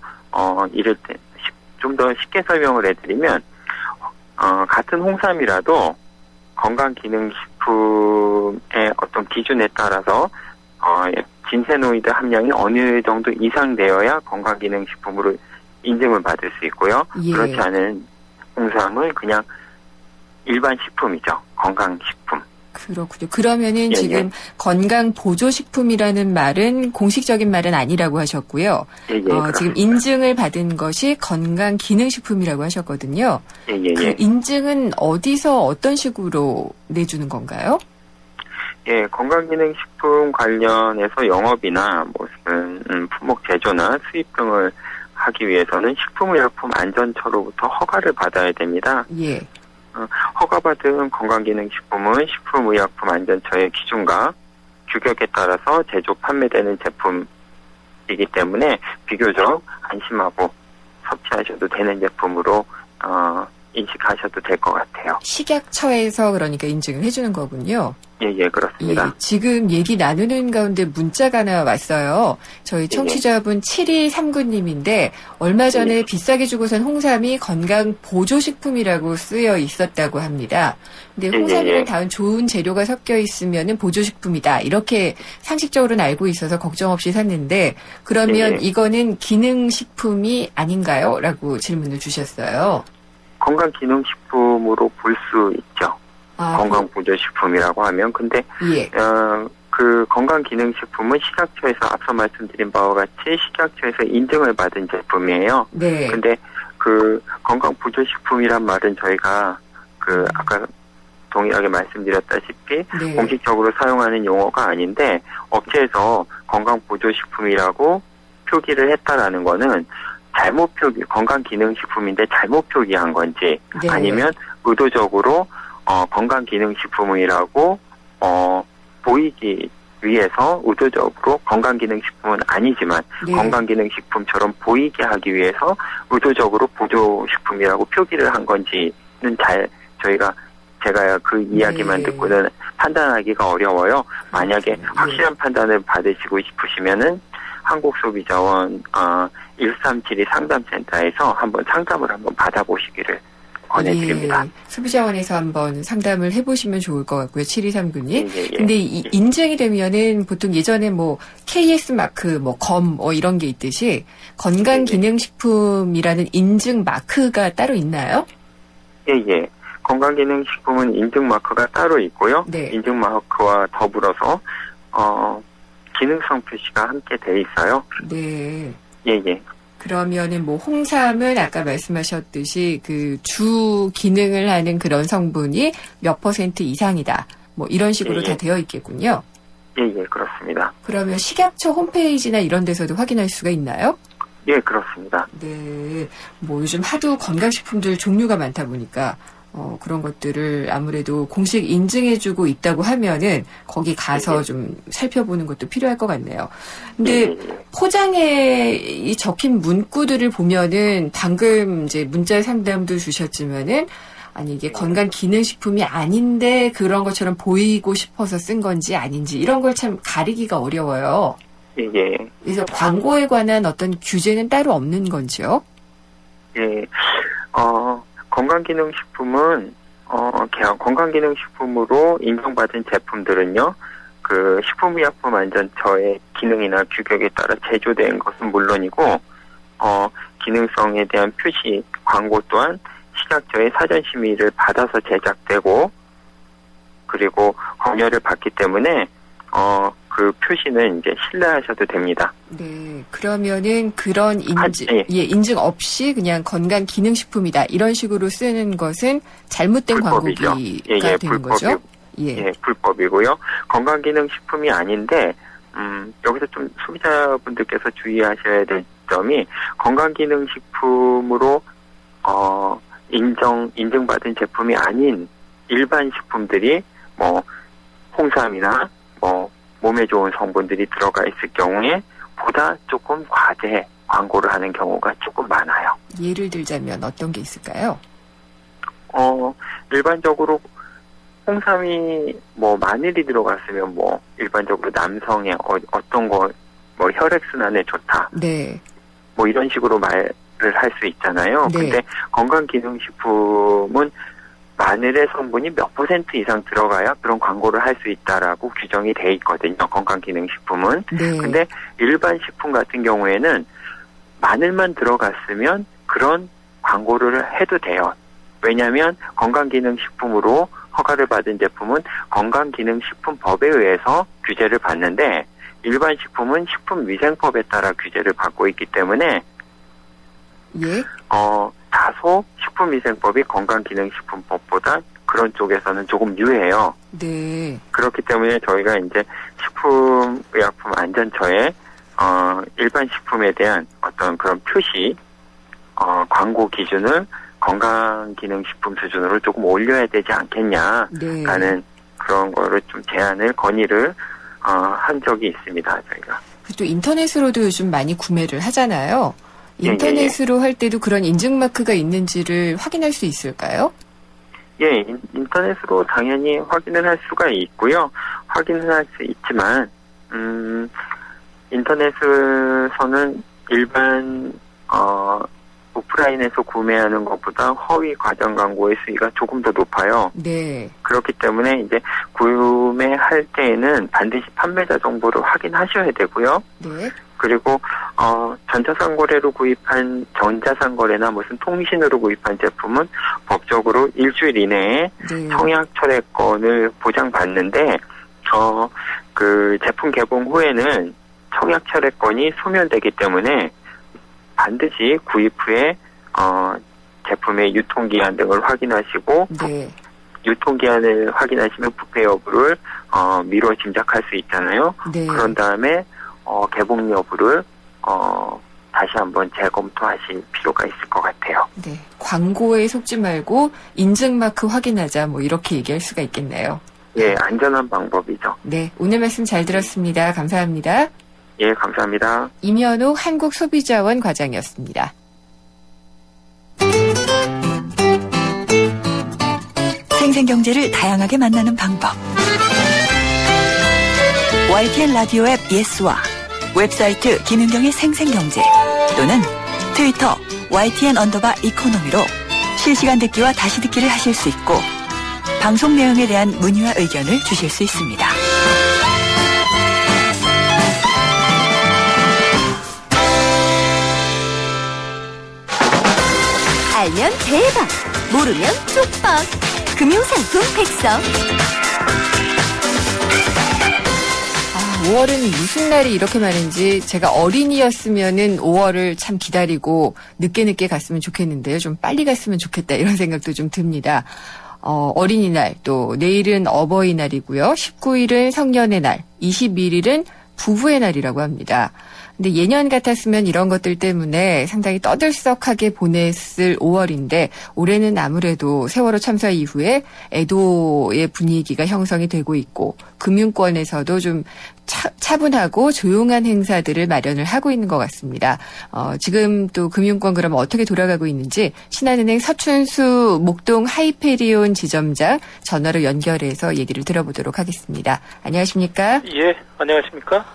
이럴 때 좀 더 쉽게 설명을 해드리면 같은 홍삼이라도 건강기능식품의 어떤 기준에 따라서 진세노이드 함량이 어느 정도 이상 되어야 건강기능식품으로 인증을 받을 수 있고요. 그렇지 않은 홍삼은 그냥 일반 식품이죠. 건강식품. 그렇군요. 그러면은 지금 건강보조식품이라는 말은 공식적인 말은 아니라고 하셨고요. 지금 인증을 받은 것이 건강기능식품이라고 하셨거든요. 그 인증은 어디서 어떤 식으로 내주는 건가요? 건강기능식품 관련해서 영업이나 무슨 품목 제조나 수입 등을 하기 위해서는 식품의약품안전처로부터 허가를 받아야 됩니다. 허가받은 건강기능식품은 식품의약품안전처의 기준과 규격에 따라서 제조 판매되는 제품이기 때문에 비교적 안심하고 섭취하셔도 되는 제품으로 인식하셔도 될 것 같아요. 식약처에서 그러니까 인증을 해주는 거군요. 그렇습니다. 지금 얘기 나누는 가운데 문자가 하나 왔어요. 저희 청취자분 7239님인데 얼마 전에 비싸게 주고 산 홍삼이 건강보조식품이라고 쓰여 있었다고 합니다. 근데 홍삼이랑 다른 좋은 재료가 섞여 있으면 보조식품이다. 이렇게 상식적으로는 알고 있어서 걱정 없이 샀는데 그러면 이거는 기능식품이 아닌가요? 라고 질문을 주셨어요. 건강기능식품으로 볼 수 있죠. 건강보조식품이라고 하면. 근데 그 건강기능식품은 식약처에서 앞서 말씀드린 바와 같이 식약처에서 인증을 받은 제품이에요. 근데 그 건강보조식품이란 말은 저희가 그 아까 동일하게 말씀드렸다시피 공식적으로 사용하는 용어가 아닌데 업체에서 건강보조식품이라고 표기를 했다라는 거는 잘못 표기, 건강기능식품인데 잘못 표기한 건지 아니면 의도적으로 건강기능식품이라고 보이기 위해서 의도적으로 건강기능식품은 아니지만 건강기능식품처럼 보이게 하기 위해서 의도적으로 보조식품이라고 표기를 한 건지는 제가 그 이야기만 듣고는 판단하기가 어려워요. 만약에 확실한 판단을 받으시고 싶으시면은 한국소비자원 1372 상담센터에서 한번 상담을 한번 받아보시기를 권해드립니다. 예, 소비자원에서 한번 상담을 해보시면 좋을 것 같고요. 7239님. 예. 근데 이 인증이 되면은 보통 예전에 뭐 KS 마크, 뭐 검, 이런 게 있듯이 건강기능식품이라는 인증 마크가 따로 있나요? 예. 건강기능식품은 인증 마크가 따로 있고요. 네. 인증 마크와 더불어서 기능성 표시가 함께 돼 있어요. 네. 예. 그러면은 뭐 홍삼은 아까 말씀하셨듯이 그 주 기능을 하는 그런 성분이 몇 % 이상이다. 뭐 이런 식으로 예. 다 되어 있겠군요. 예, 그렇습니다. 그러면 식약처 홈페이지나 이런 데서도 확인할 수가 있나요? 예, 그렇습니다. 네. 뭐 요즘 하도 건강식품들 종류가 많다 보니까 그런 것들을 아무래도 공식 인증해주고 있다고 하면은 거기 가서 좀 살펴보는 것도 필요할 것 같네요. 근데 포장에 이 적힌 문구들을 보면은 방금 이제 문자 상담도 주셨지만은 아니 이게 건강기능식품이 아닌데 그런 것처럼 보이고 싶어서 쓴 건지 아닌지 이런 걸 참 가리기가 어려워요. 예. 그래서 광고에 관한 어떤 규제는 따로 없는 건지요? 예. 건강기능식품은 건강기능식품으로 인정받은 제품들은요, 그 식품의약품안전처의 기능이나 규격에 따라 제조된 것은 물론이고, 기능성에 대한 표시, 광고 또한 식약처의 사전 심의를 받아서 제작되고, 그리고 검열을 받기 때문에 그 표시는 이제 신뢰하셔도 됩니다. 네, 그러면은 그런 인증, 예. 인증 없이 그냥 건강기능식품이다 이런 식으로 쓰는 것은 잘못된 불법이죠. 광고기가 되는 거죠? 예, 불법이고요. 건강기능식품이 아닌데 여기서 좀 소비자분들께서 주의하셔야 될 점이 건강기능식품으로 인증받은 제품이 아닌 일반 식품들이 뭐 홍삼이나 뭐 몸에 좋은 성분들이 들어가 있을 경우에 보다 조금 과대 광고를 하는 경우가 조금 많아요. 예를 들자면 어떤 게 있을까요? 일반적으로 홍삼이 뭐 마늘이 들어갔으면 뭐 일반적으로 남성의 어떤 거 뭐 혈액순환에 좋다. 네. 뭐 이런 식으로 말을 할 수 있잖아요. 네. 근데 건강기능식품은 마늘의 성분이 몇 % 이상 들어가야 그런 광고를 할 수 있다라고 규정이 돼 있거든요. 건강기능식품은. 네. 근데 일반 식품 같은 경우에는 마늘만 들어갔으면 그런 광고를 해도 돼요. 왜냐하면 건강기능식품으로 허가를 받은 제품은 건강기능식품법에 의해서 규제를 받는데 일반 식품은 식품위생법에 따라 규제를 받고 있기 때문에 예. 다소 식품위생법이 건강기능식품법보다 그런 쪽에서는 조금 유해해요. 네. 그렇기 때문에 저희가 이제 식품의약품안전처에 일반 식품에 대한 어떤 그런 표시, 광고 기준을 건강기능식품 수준으로 조금 올려야 되지 않겠냐라는 네. 그런 거를 좀 건의를 한 적이 있습니다, 저희가. 또 인터넷으로도 요즘 많이 구매를 하잖아요. 인터넷으로 할 때도 그런 인증 마크가 있는지를 확인할 수 있을까요? 예, 인터넷으로 당연히 확인을 할 수가 있고요. 확인을 할 수 있지만, 인터넷에서는 일반, 오프라인에서 구매하는 것보다 허위 과장 광고의 수위가 조금 더 높아요. 네. 그렇기 때문에 이제 구매할 때에는 반드시 판매자 정보를 확인하셔야 되고요. 네. 그리고 전자상거래로 구입한 전자상거래나 무슨 통신으로 구입한 제품은 법적으로 일주일 이내에 네. 청약 철회권을 보장받는데 그 제품 개봉 후에는 청약 철회권이 소멸되기 때문에 반드시 구입 후에 제품의 유통기한 등을 확인하시고 네. 유통기한을 확인하시면 부패 여부를 미뤄 짐작할 수 있잖아요. 네. 그런 다음에 개봉 여부를 다시 한번 재검토하실 필요가 있을 것 같아요. 네. 광고에 속지 말고 인증 마크 확인하자 뭐 이렇게 얘기할 수가 있겠네요. 예, 안전한 방법이죠. 네. 오늘 말씀 잘 들었습니다. 감사합니다. 예, 감사합니다. 임현옥 한국소비자원 과장이었습니다. 생생경제를 다양하게 만나는 방법. YTN 라디오 앱 예스와 웹사이트 김윤경의 생생경제 또는 트위터 YTN_이코노미로 실시간 듣기와 다시 듣기를 하실 수 있고 방송 내용에 대한 문의와 의견을 주실 수 있습니다. 알면 대박, 모르면 쪽박. 금융상품 백서. 5월은 무슨 날이 이렇게 많은지 제가 어린이였으면은 5월을 참 기다리고 늦게 갔으면 좋겠는데요. 좀 빨리 갔으면 좋겠다 이런 생각도 좀 듭니다. 어린이날, 또 내일은 어버이날이고요. 19일은 성년의 날, 21일은 부부의 날이라고 합니다. 근데 예년 같았으면 이런 것들 때문에 상당히 떠들썩하게 보냈을 5월인데 올해는 아무래도 세월호 참사 이후에 애도의 분위기가 형성이 되고 있고 금융권에서도 좀 차분하고 조용한 행사들을 마련을 하고 있는 것 같습니다. 지금 또 금융권 그러면 어떻게 돌아가고 있는지 신한은행 서춘수 목동 하이페리온 지점장 전화로 연결해서 얘기를 들어보도록 하겠습니다. 안녕하십니까? 예, 안녕하십니까?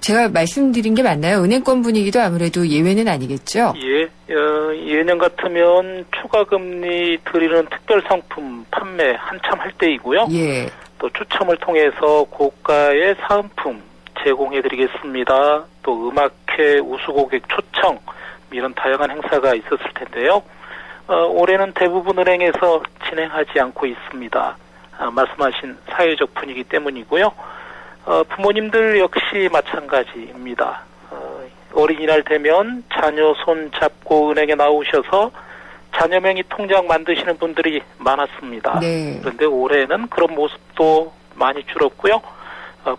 제가 말씀드린 게 맞나요? 은행권 분위기도 아무래도 예외는 아니겠죠? 예, 예년 같으면 추가금리 드리는 특별상품 판매 한참 할 때이고요. 예. 또 추첨을 통해서 고가의 사은품 제공해드리겠습니다. 또 음악회 우수고객 초청 이런 다양한 행사가 있었을 텐데요. 올해는 대부분 은행에서 진행하지 않고 있습니다. 말씀하신 사회적 분위기 때문이고요. 부모님들 역시 마찬가지입니다. 어린이날 되면 자녀 손 잡고 은행에 나오셔서 자녀 명의 통장 만드시는 분들이 많았습니다. 네. 그런데 올해는 그런 모습도 많이 줄었고요.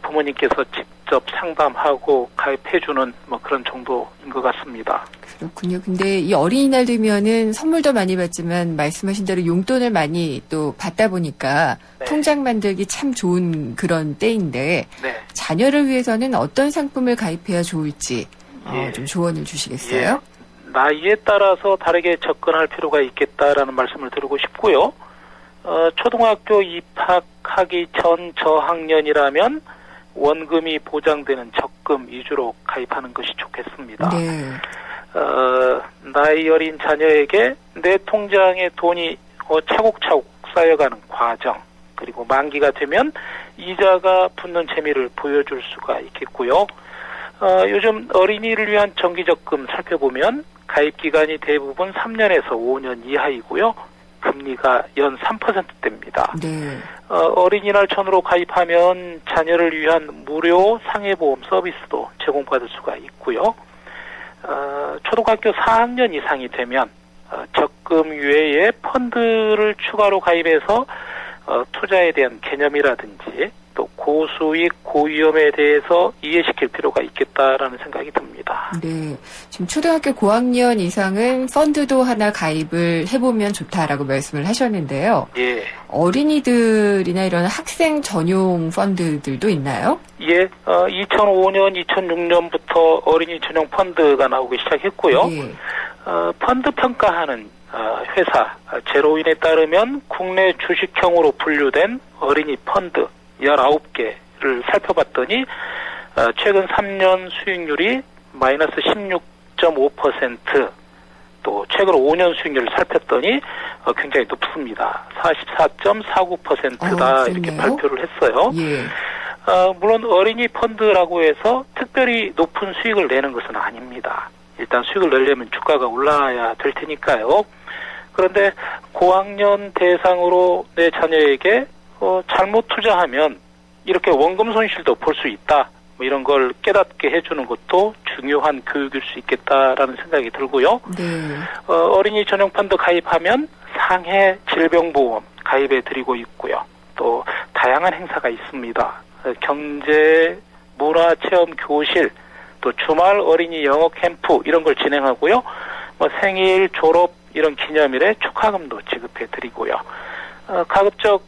부모님께서 직접 상담하고 가입해주는 그런 정도인 것 같습니다. 그렇군요. 근데 이 어린이날 되면은 선물도 많이 받지만 말씀하신 대로 용돈을 많이 또 받다 보니까 네. 통장 만들기 참 좋은 그런 때인데 네. 자녀를 위해서는 어떤 상품을 가입해야 좋을지 예. 좀 조언을 주시겠어요? 예. 나이에 따라서 다르게 접근할 필요가 있겠다라는 말씀을 드리고 싶고요. 초등학교 입학하기 전 저학년이라면 원금이 보장되는 적금 위주로 가입하는 것이 좋겠습니다. 네. 나이 어린 자녀에게 내 통장에 돈이 차곡차곡 쌓여가는 과정, 그리고 만기가 되면 이자가 붙는 재미를 보여줄 수가 있겠고요. 요즘 어린이를 위한 정기적금 살펴보면 가입 기간이 대부분 3년에서 5년 이하이고요. 금리가 연 3%대입니다. 네. 어린이날 전후로 가입하면 자녀를 위한 무료 상해보험 서비스도 제공받을 수가 있고요. 초등학교 4학년 이상이 되면 적금 외에 펀드를 추가로 가입해서 투자에 대한 개념이라든지 또 고수익, 고위험에 대해서 이해시킬 필요가 있겠다라는 생각이 듭니다. 네. 지금 초등학교 고학년 이상은 펀드도 하나 가입을 해보면 좋다라고 말씀을 하셨는데요. 예. 어린이들이나 이런 학생 전용 펀드들도 있나요? 예. 2005년, 2006년부터 어린이 전용 펀드가 나오기 시작했고요. 예. 펀드 평가하는 회사 제로인에 따르면 국내 주식형으로 분류된 어린이 펀드 19개를 살펴봤더니 최근 3년 수익률이 마이너스 16.5%, 또 최근 5년 수익률을 살폈더니 굉장히 높습니다. 44.49%다 이렇게 발표를 했어요. 예. 물론 어린이 펀드라고 해서 특별히 높은 수익을 내는 것은 아닙니다. 일단 수익을 내려면 주가가 올라야 될 테니까요. 그런데 고학년 대상으로 내 자녀에게 잘못 투자하면 이렇게 원금 손실도 볼 수 있다. 이런 걸 깨닫게 해주는 것도 중요한 교육일 수 있겠다라는 생각이 들고요. 네. 어린이 전용 펀드 가입하면 상해 질병보험 가입해드리고 있고요. 또 다양한 행사가 있습니다. 경제, 문화, 체험, 교실, 또 주말 어린이 영어 캠프 이런 걸 진행하고요. 생일, 졸업 이런 기념일에 축하금도 지급해드리고요. 가급적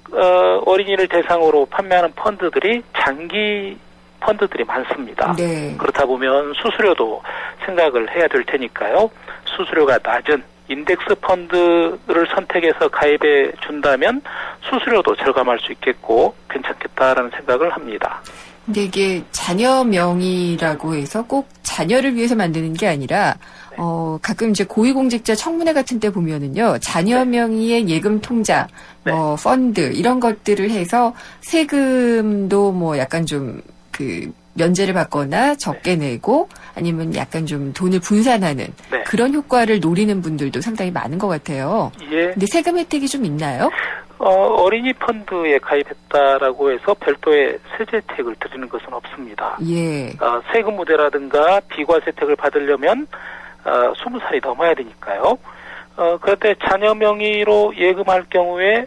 어린이를 대상으로 판매하는 펀드들이 장기 펀드들이 많습니다. 네. 그렇다 보면 수수료도 생각을 해야 될 테니까요. 수수료가 낮은 인덱스 펀드를 선택해서 가입해 준다면 수수료도 절감할 수 있겠고 괜찮겠다라는 생각을 합니다. 근데 이게 자녀 명의라고 해서 꼭 자녀를 위해서 만드는 게 아니라 가끔 이제 고위공직자 청문회 같은 때 보면은요, 자녀 명의의 예금 통장, 뭐 펀드 이런 것들을 해서 세금도 뭐 약간 좀 면제를 받거나 적게 내고 아니면 약간 좀 돈을 분산하는 그런 효과를 노리는 분들도 상당히 많은 것 같아요. 예. 근데 세금 혜택이 좀 있나요? 어린이 펀드에 가입했다라고 해서 별도의 세제 혜택을 드리는 것은 없습니다. 예. 세금 우대라든가 비과세 혜택을 받으려면 20살이 넘어야 되니까요. 그런데 자녀 명의로 예금할 경우에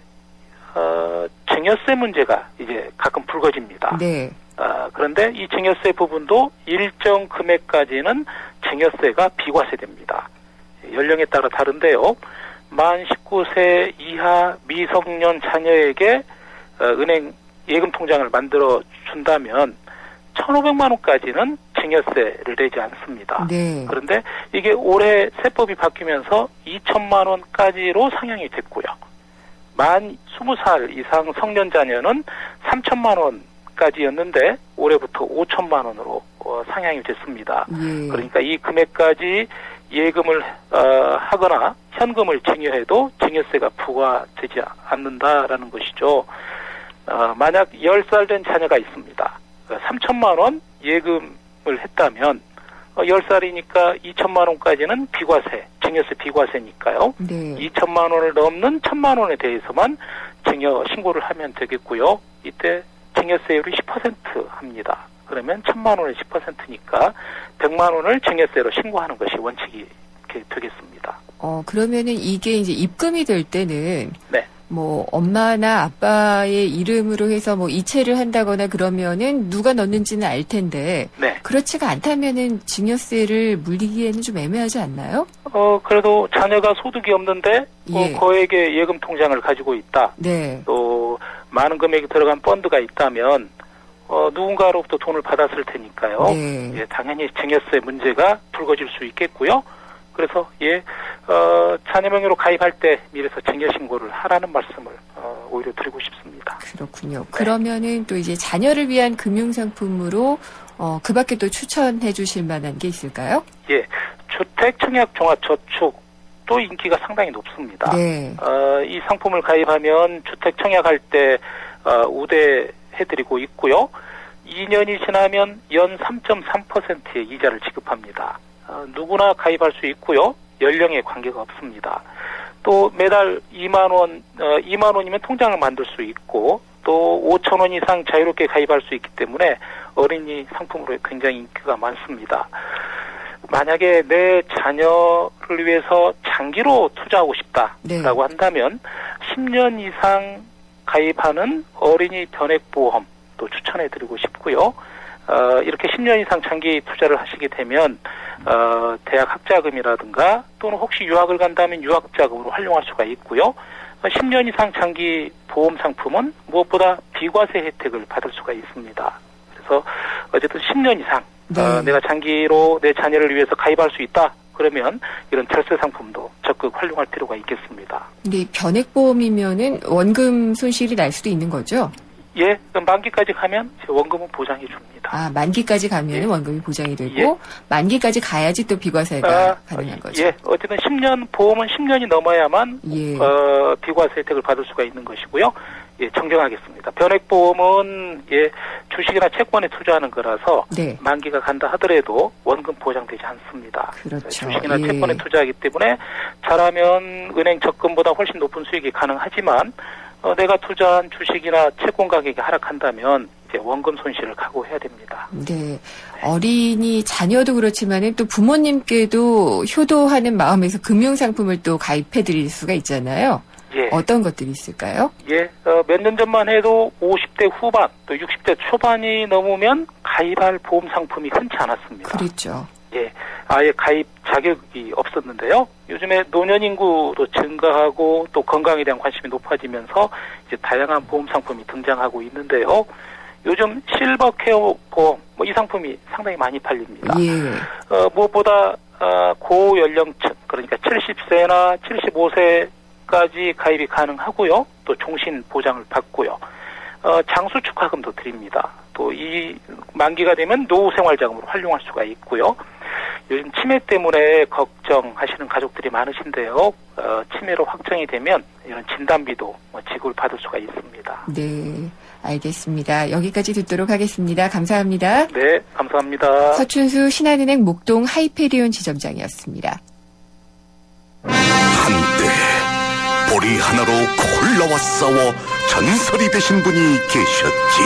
증여세 문제가 이제 가끔 불거집니다. 네. 그런데 이 증여세 부분도 일정 금액까지는 증여세가 비과세됩니다. 연령에 따라 다른데요. 만 19세 이하 미성년 자녀에게 은행 예금 통장을 만들어 준다면 1,500만 원까지는 증여세를 내지 않습니다. 네. 그런데 이게 올해 세법이 바뀌면서 2천만 원까지로 상향이 됐고요. 만 20살 이상 성년 자녀는 3천만 원까지였는데 올해부터 5천만 원으로 상향이 됐습니다. 예. 그러니까 이 금액까지 예금을 하거나 현금을 증여해도 증여세가 부과되지 않는다라는 것이죠. 만약 10살 된 자녀가 있습니다. 3천만 원 예금을 했다면 10살이니까 2천만 원까지는 비과세, 증여세 비과세니까요. 네. 2천만 원을 넘는 1,000만 원에 대해서만 증여 신고를 하면 되겠고요. 이때 증여세율이 10% 합니다. 그러면 1,000만 원에 10%니까 100만 원을 증여세로 신고하는 것이 원칙이 되겠습니다. 그러면은 이게 이제 입금이 될 때는 네. 뭐 엄마나 아빠의 이름으로 해서 뭐 이체를 한다거나 그러면은 누가 넣는지는 알 텐데 네. 그렇지가 않다면은 증여세를 물리기에는 좀 애매하지 않나요? 그래도 자녀가 소득이 없는데 예. 거액의 예금 통장을 가지고 있다. 네. 또 많은 금액이 들어간 펀드가 있다면 누군가로부터 돈을 받았을 테니까요. 네. 예, 당연히 증여세 문제가 불거질 수 있겠고요. 그래서 자녀 명의로 가입할 때 미래서 증여 신고를 하라는 말씀을 오히려 드리고 싶습니다. 그렇군요. 네. 그러면은 또 이제 자녀를 위한 금융 상품으로 그 밖에 또 추천해 주실 만한 게 있을까요? 예, 주택 청약 종합 저축도 인기가 상당히 높습니다. 네. 이 상품을 가입하면 주택 청약할 때 우대해드리고 있고요. 2년이 지나면 연 3.3%의 이자를 지급합니다. 누구나 가입할 수 있고요. 연령에 관계가 없습니다. 또 매달 2만 원이면 통장을 만들 수 있고 또 5천 원 이상 자유롭게 가입할 수 있기 때문에 어린이 상품으로 굉장히 인기가 많습니다. 만약에 내 자녀를 위해서 장기로 투자하고 싶다라고 한다면 10년 이상 가입하는 어린이 변액보험도 추천해드리고 싶고요. 이렇게 10년 이상 장기 투자를 하시게 되면 대학 학자금이라든가 또는 혹시 유학을 간다면 유학자금으로 활용할 수가 있고요. 10년 이상 장기 보험 상품은 무엇보다 비과세 혜택을 받을 수가 있습니다. 그래서 어쨌든 10년 이상 내가 장기로 내 자녀를 위해서 가입할 수 있다. 그러면 이런 절세 상품도 적극 활용할 필요가 있겠습니다. 근데 변액보험이면은 원금 손실이 날 수도 있는 거죠? 예, 만기까지 가면 원금은 보장해 줍니다. 만기까지 가면 원금이 보장이 되고 만기까지 가야지 또 비과세가 가능한 거죠. 예, 어쨌든 10년 보험은 10년이 넘어야만 비과세 혜택을 받을 수가 있는 것이고요. 예, 정정하겠습니다. 변액보험은 주식이나 채권에 투자하는 거라서 만기가 간다 하더라도 원금 보장되지 않습니다. 그렇죠. 주식이나 채권에 투자하기 때문에 잘하면 은행 적금보다 훨씬 높은 수익이 가능하지만 내가 투자한 주식이나 채권 가격이 하락한다면 이제 원금 손실을 각오해야 됩니다. 네. 어린이 자녀도 그렇지만은 또 부모님께도 효도하는 마음에서 금융상품을 또 가입해 드릴 수가 있잖아요. 예. 어떤 것들이 있을까요? 예. 몇 년 전만 해도 50대 후반 또 60대 초반이 넘으면 가입할 보험 상품이 흔치 않았습니다. 그렇죠. 예. 아예 가입 자격이 없었는데요. 요즘에 노년 인구도 증가하고 또 건강에 대한 관심이 높아지면서 이제 다양한 보험 상품이 등장하고 있는데요. 요즘 실버 케어 보험 이 상품이 상당히 많이 팔립니다. 무엇보다 고연령층 그러니까 70세나 75세까지 가입이 가능하고요. 또 종신 보장을 받고요. 장수 축하금도 드립니다. 또 이 만기가 되면 노후생활자금으로 활용할 수가 있고요. 요즘 치매 때문에 걱정하시는 가족들이 많으신데요. 치매로 확정이 되면 이런 진단비도 지급을 받을 수가 있습니다. 네, 알겠습니다. 여기까지 듣도록 하겠습니다. 감사합니다. 네, 감사합니다. 서춘수 신한은행 목동 하이페리온 지점장이었습니다. 한때 보리 하나로 콜라와 싸워 전설이 되신 분이 계셨지.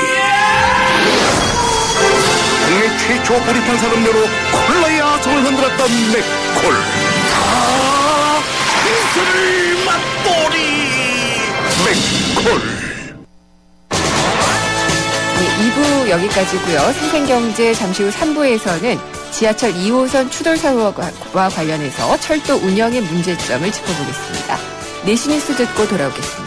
국내 최초 보리판 산업료로 콜라의 아성을 흔들었던 맥콜. 전설을 맛보리 맥콜. 네, 2부 여기까지고요. 생생경제 잠시 후 3부에서는 지하철 2호선 추돌 사고와 관련해서 철도 운영의 문제점을 짚어보겠습니다. 내시 뉴스 듣고 돌아오겠습니다.